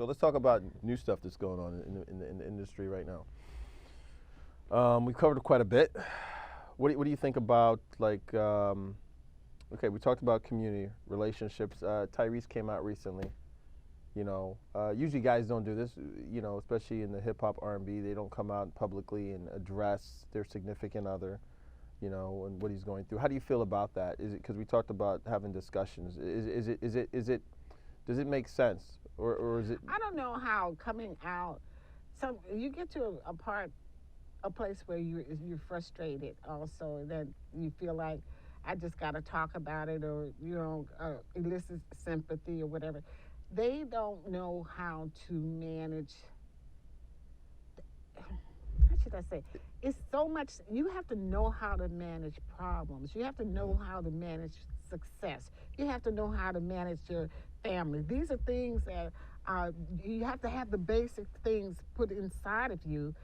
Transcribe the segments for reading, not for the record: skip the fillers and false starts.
So let's talk about new stuff that's going on in the industry right now. We've covered quite a bit. What do you think about, like, okay, we talked about community relationships. Tyrese came out recently. Usually guys don't do this, especially in the hip hop R&B. They don't come out publicly and address their significant other, and what he's going through. How do you feel about that? Is it because we talked about having discussions? Does it make sense, or is it? I don't know how coming out. So you get to a place where you're frustrated also, that you feel like I just got to talk about it, or elicit sympathy or whatever. They don't know how to manage. How should I say? It's so much. You have to know how to manage problems. You have to know how to manage success. You have to know how to manage your family. These are things that you have to have the basic things put inside of you,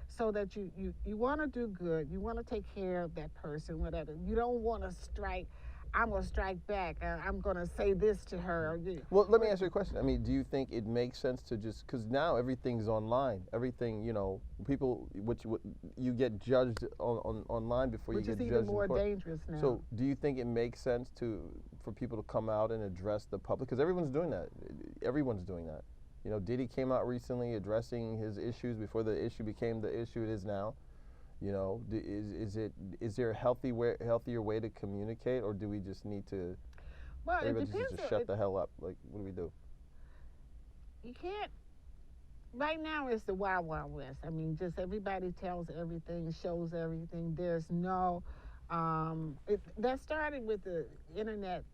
so that you want to do good. You want to take care of that person, whatever. You don't want to strike. I'm going to strike back. I'm going to say this to her. Well, let me ask you a question. I mean, do you think it makes sense to just, because now everything's online. Everything, people, you get judged online before Which you get is judged even more in court. dangerous now. So do you think it makes sense for people to come out and address the public? Because everyone's doing that. Everyone's doing that. Diddy came out recently addressing his issues before the issue became the issue it is now. Is there a healthier way to communicate, or do we just need to? Well, everybody it depends. just shut the hell up. Like, what do we do? You can't. Right now, it's the Wild Wild West. I mean, just everybody tells everything, shows everything. There's no. That started with the internet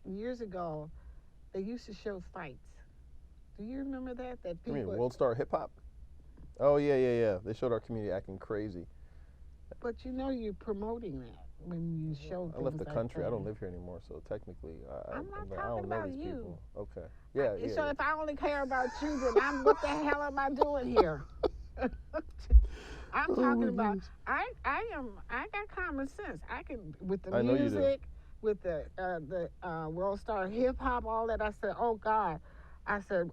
years ago. They used to show fights. Do you remember that? That You people. mean World Star Hip Hop? Oh yeah. They showed our community acting crazy. But you're promoting that when you show. I left the things country. like I don't that. live here anymore, so technically, I'm not I talking don't know about these you. people. Okay. Yeah. So if I only care about you, then what the hell am I doing here? I'm talking about. I got common sense. I can, with the I know you do. music, with the World Star Hip Hop, all that. I said, oh God. I said,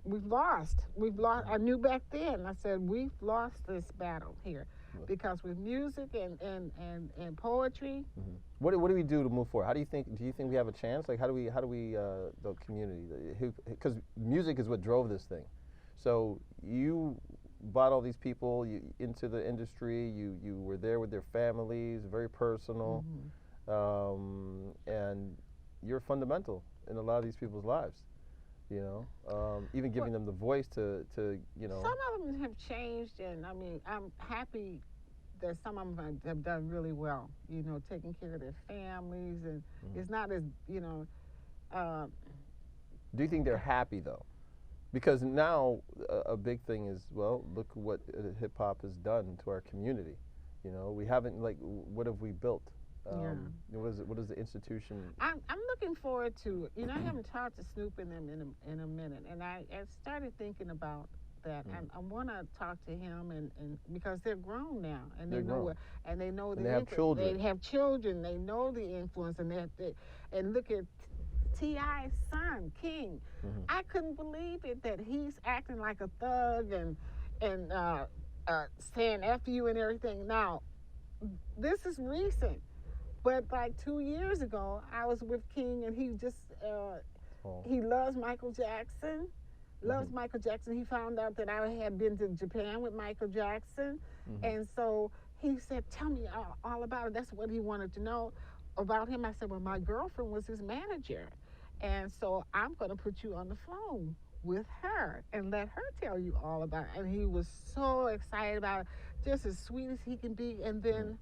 we've lost. I knew back then. I said, we've lost this battle here, because with music and poetry. What do we do to move forward? Do you think we have a chance? Like, how do we the community, because music is what drove this thing. So you brought all these people into the industry. You were there with their families, very personal, and you're fundamental in a lot of these people's lives. Even giving them the voice to. Some of them have changed, and I mean, I'm happy that some of them have done really well. Taking care of their families, and it's not as Do you think they're happy though? Because now a big thing is, well, look what hip hop has done to our community. We haven't, what have we built? What is the institution? I'm looking forward to, I haven't talked to Snoop and them in a minute, and I started thinking about that. I want to talk to him, and because they're grown now, and they know what, and they know they have children. They have children. They know the influence, and and look at T.I.'s son, King. I couldn't believe it that he's acting like a thug and saying F you and everything. Now, this is recent. But like 2 years ago, I was with King, and he just, he loves Michael Jackson, Michael Jackson. He found out that I had been to Japan with Michael Jackson. And so he said, tell me all about it. That's what he wanted to know about him. I said, well, my girlfriend was his manager. And so I'm going to put you on the phone with her and let her tell you all about it. And he was so excited about it, just as sweet as he can be. And then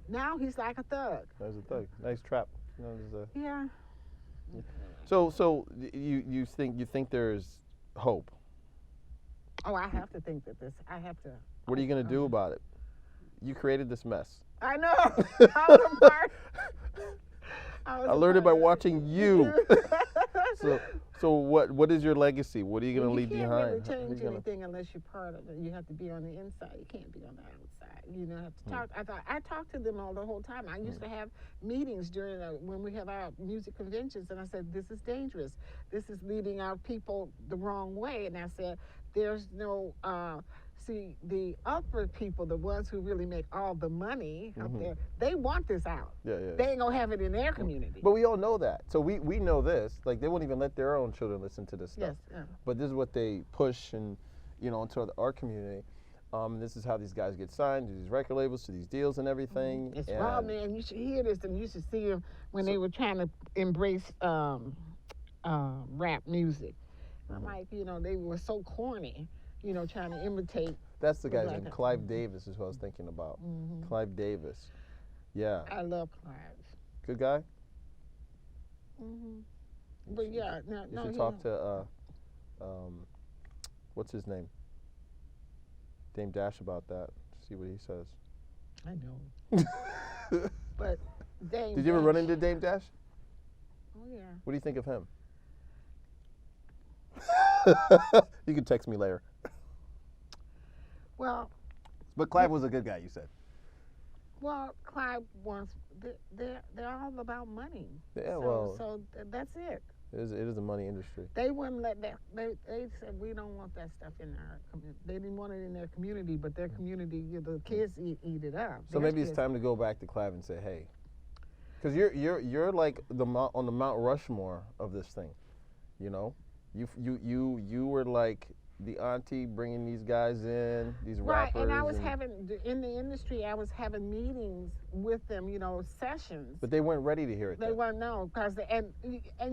now he's like a thug. There's a thug. Nice trap. Yeah. So you think there's hope? Oh, I have to think that I have to. What are you going to do about it? You created this mess. I know. I was a part. I learned it by watching you. So what is your legacy? What are you going to leave You can't behind? really How are you change gonna- anything unless you're part of it. You have to be on the inside. You can't be on the outside. You know, have to talk. I talked to them all the whole time. I used to have meetings during when we have our music conventions, and I said, "This is dangerous. This is leading our people the wrong way." And I said, "There's no." See, the upper people, the ones who really make all the money up there, they want this out. Yeah. They ain't gonna have it in their community. But we all know that. So we know this. Like they won't even let their own children listen to this stuff. Yes. Yeah. But this is what they push and into our community. This is how these guys get signed to these record labels, to these deals and everything. It's raw, man. You should hear this, and you should see them when they were trying to embrace rap music. I'm like, they were so corny, trying to imitate. That's the guy's name. Clive Davis is who I was thinking about. Clive Davis. Yeah. I love Clive. Good guy. But yeah, you should talk to what's his name? Dame Dash about that. See what he says. I know. But Dame. Did you ever run into Dame Dash? Oh yeah. What do you think of him? You can text me later. Well. But Clive was a good guy, you said. Well, Clive wants. They're all about money. Yeah. So that's it. It is a money industry. They wouldn't let that. They said we don't want that stuff in our community. They didn't want it in their community, but their community, the kids eat it up. So maybe it's time to go back to Clive and say, hey, because you're like on the Mount Rushmore of this thing, You were like the auntie bringing these guys in, these rappers. Right, and I was in the industry. I was having meetings with them, sessions. But they weren't ready to hear it. They weren't because and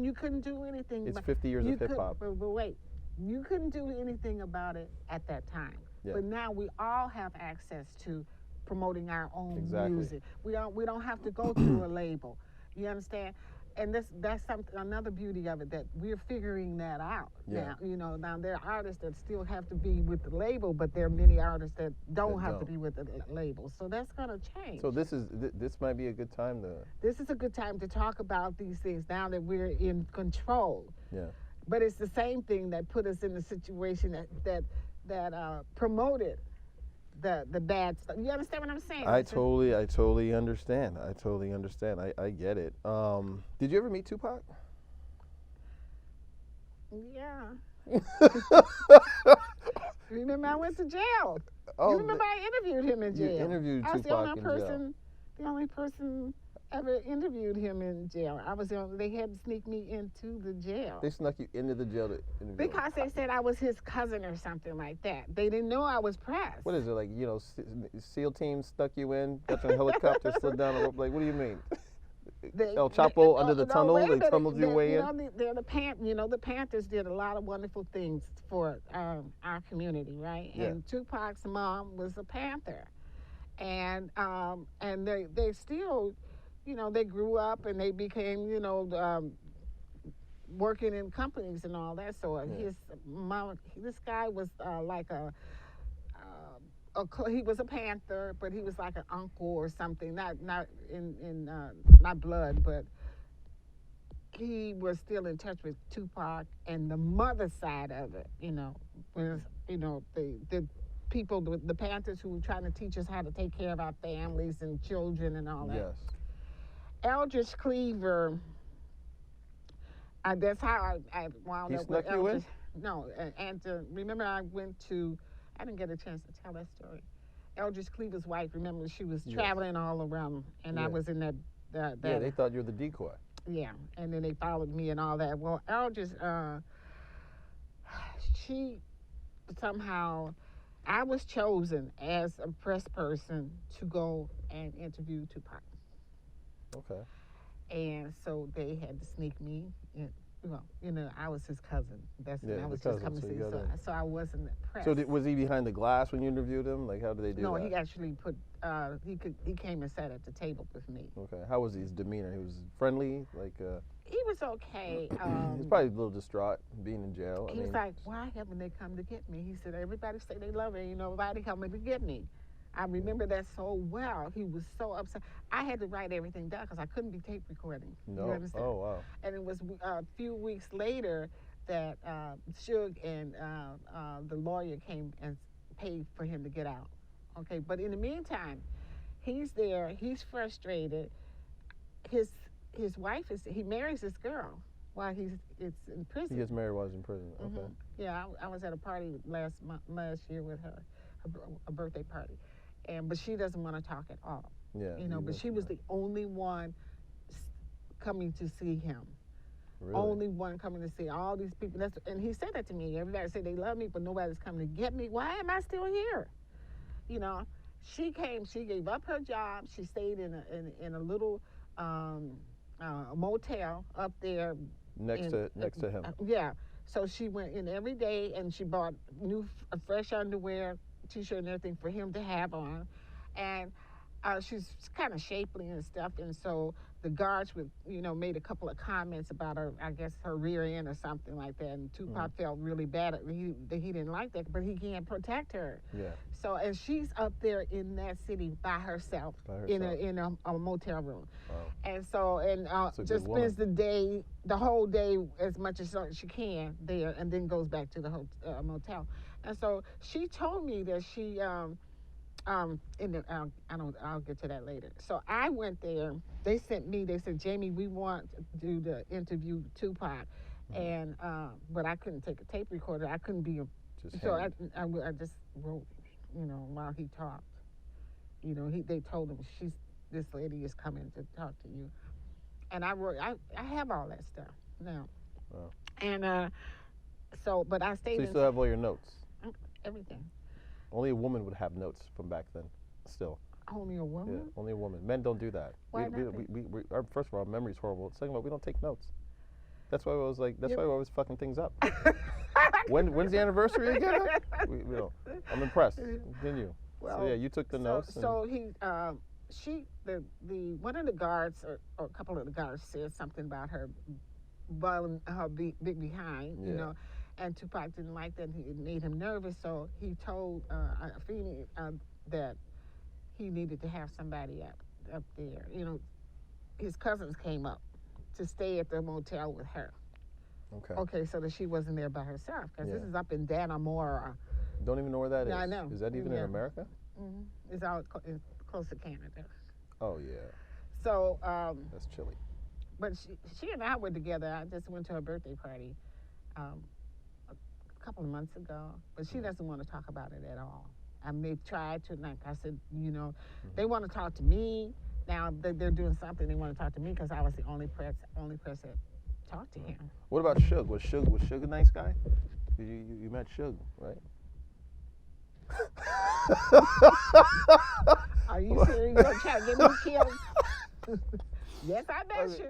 you couldn't do anything. It's 50 years of hip hop. But wait, you couldn't do anything about it at that time. Yeah. But now we all have access to promoting our own music. We don't have to go through a label. You understand? And that's another beauty of it, that we're figuring that out now. Now there are artists that still have to be with the label, but there are many artists that don't have to be with the label. So that's going to change. So this might be a good time to. This is a good time to talk about these things now that we're in control. Yeah. But it's the same thing that put us in the situation that promoted the bad stuff. You understand what I'm saying? I totally understand. I get it. Did you ever meet Tupac? Yeah. Remember, I went to jail. Oh, you remember I interviewed him in jail. You interviewed I was Tupac in jail. The only person ever interviewed him in jail. They had to sneak me into the jail. They snuck you into the jail to interview because they said I was his cousin or something like that. They didn't know I was pressed. What is it, like, SEAL team stuck you in, got you in a helicopter, slid down a rope? Like, what do you mean? El Chapo under the tunnel, they tunneled your way in? The Panthers did a lot of wonderful things for our community, right? Yeah. And Tupac's mom was a Panther. And they still, they grew up and they became, working in companies and all that. So his mom, this guy was he was a Panther, but he was like an uncle or something, not not blood, but he was still in touch with Tupac. And the mother side of it, was the people, the Panthers who were trying to teach us how to take care of our families and children and all that. Yes. Eldridge Cleaver. That's how I wound up with Eldridge. No, and remember I didn't get a chance to tell that story. Eldridge Cleaver's wife, remember, she was traveling all around, and I was in that. Yeah, they thought you were the decoy. Yeah, and then they followed me and all that. Well, Eldridge, she somehow, I was chosen as a press person to go and interview Tupac. Okay. And so they had to sneak me in. Well, I was his cousin. I was just coming to see. So I wasn't pressed. So was he behind the glass when you interviewed him? Like, how did they do that? No, he actually he came and sat at the table with me. Okay. How was his demeanor? He was friendly, like. He was okay. He's probably a little distraught being in jail. He was like, "Why haven't they come to get me?" He said, "Everybody say they love me. Ain't nobody coming to get me." I remember that so well. He was so upset. I had to write everything down because I couldn't be tape recording. No. You understand? Oh wow. And it was a few weeks later that Suge and the lawyer came and paid for him to get out. Okay, but in the meantime, he's there. He's frustrated. His his wife is he marries this girl while it's in prison. He gets married while he's in prison. Okay. Mm-hmm. Yeah, I was at a party last year with her, a birthday party, but she doesn't want to talk at all. Yeah. You know, but she was the only one coming to see him. Really? Only one coming to see all these people. And he said that to me. Everybody said they love me, but nobody's coming to get me. Why am I still here? You know, she came. She gave up her job. She stayed in a little motel up there next to him. Yeah. So she went in every day and she bought new fresh underwear, t-shirt, and everything for him to have on, and she's kind of shapely and stuff, and so the guards would, made a couple of comments about her, I guess her rear end or something like that, and Tupac felt really bad. He didn't like that, but he can't protect her. Yeah. So, and she's up there in that city by herself. In a motel room. Wow. And so, just spends the whole day as much as she can there, and then goes back to the motel. And so she told me that she I'll get to that later. So I went there. They said, Jamie, we want to do the interview Tupac, and but I couldn't take a tape recorder. I couldn't be I just wrote, while he talked. They told him this lady is coming to talk to you, and I wrote. I have all that stuff now. Wow. And but I stayed. So you still have all your notes? Everything. Only a woman would have notes from back then, still. Only a woman? Yeah, only a woman. Men don't do that. Why not? First of all, our memory's horrible. Second of all, we don't take notes. That's why I was like, why we're always fucking things up. When's the anniversary again? We don't. I'm impressed. Continue. Well, so yeah, you took the notes. So one of the guards or a couple of the guards said something about her big behind, and Tupac didn't like that. It made him nervous, so he told Afeni that he needed to have somebody up there. His cousins came up to stay at the motel with her. Okay, so that she wasn't there by herself, because this is up in Dannemora. Don't even know where that is. I know. Is that even in America? Mm-hmm. It's out close to Canada. Oh yeah. So that's chilly. But she and I were together. I just went to her birthday party a couple of months ago, but she doesn't want to talk about it at all. I may try to, like I said, they want to talk to me. Now they're doing something. They want to talk to me because I was the only press that talked to him. What about Suge? Was Suge a nice guy? You met Suge, right? Are you serious? You're trying to get me killed? Yes, I met you.